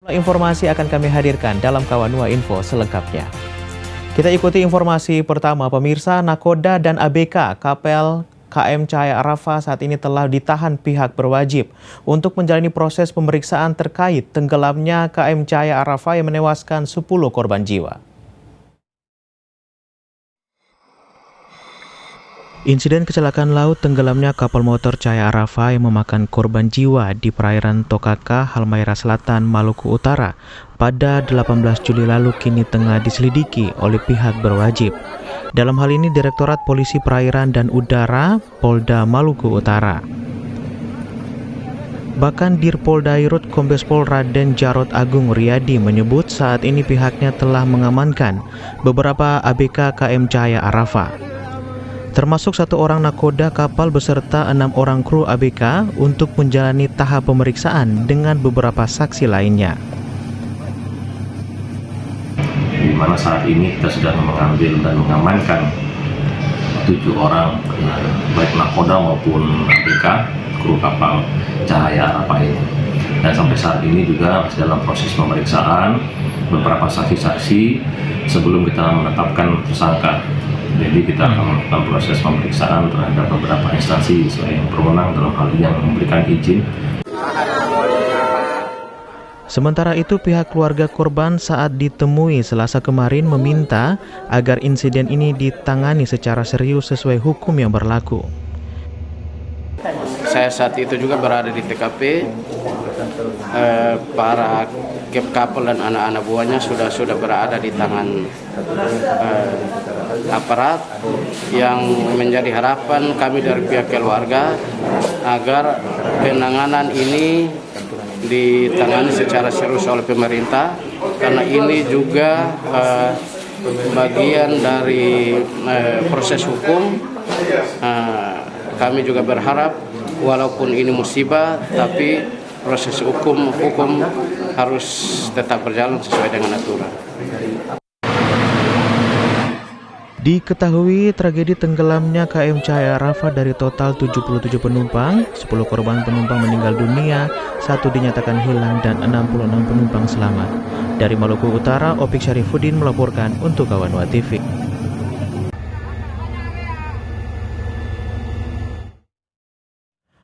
Informasi akan kami hadirkan dalam Kawanua Info selengkapnya. Kita ikuti informasi pertama, pemirsa. Nakoda dan ABK kapal KM Cahaya Arafah saat ini telah ditahan pihak berwajib untuk menjalani proses pemeriksaan terkait tenggelamnya KM Cahaya Arafah yang menewaskan 10 korban jiwa. Insiden kecelakaan laut tenggelamnya kapal motor Cahaya Arafah yang memakan korban jiwa di perairan Tokaka, Halmahera Selatan, Maluku Utara pada 18 Juli lalu kini tengah diselidiki oleh pihak berwajib. Dalam hal ini Direktorat Polisi Perairan dan Udara Polda Maluku Utara. Bahkan Dirpoldairut Kombes Pol Raden Jarod Agung Riyadi menyebut saat ini pihaknya telah mengamankan beberapa ABK KM Cahaya Arafah, termasuk 1 orang nakoda kapal beserta 6 orang kru ABK untuk menjalani tahap pemeriksaan dengan beberapa saksi lainnya. Di mana saat ini kita sudah mengambil dan mengamankan 7 orang, baik nakoda maupun ABK kru kapal Cahaya Arafah ini. Dan sampai saat ini juga masih dalam proses pemeriksaan beberapa saksi-saksi sebelum kita menetapkan tersangka. Jadi kita akan melakukan proses pemeriksaan terhadap beberapa instansi sesuai yang berwenang dalam hal ini yang memberikan izin. Sementara itu pihak keluarga korban saat ditemui Selasa kemarin meminta agar insiden ini ditangani secara serius sesuai hukum yang berlaku. Saya saat itu juga berada di TKP, para kapal dan anak-anak buahnya sudah berada di tangan aparat, yang menjadi harapan kami dari pihak keluarga agar penanganan ini ditangani secara serius oleh pemerintah, karena ini juga bagian dari proses hukum. Kami juga berharap walaupun ini musibah, tapi proses hukum harus tetap berjalan sesuai dengan aturan. Diketahui tragedi tenggelamnya KM Cahaya Arafah dari total 77 penumpang, 10 korban penumpang meninggal dunia, 1 dinyatakan hilang dan 66 penumpang selamat. Dari Maluku Utara, Opik Syarifuddin melaporkan untuk Kawanua TV.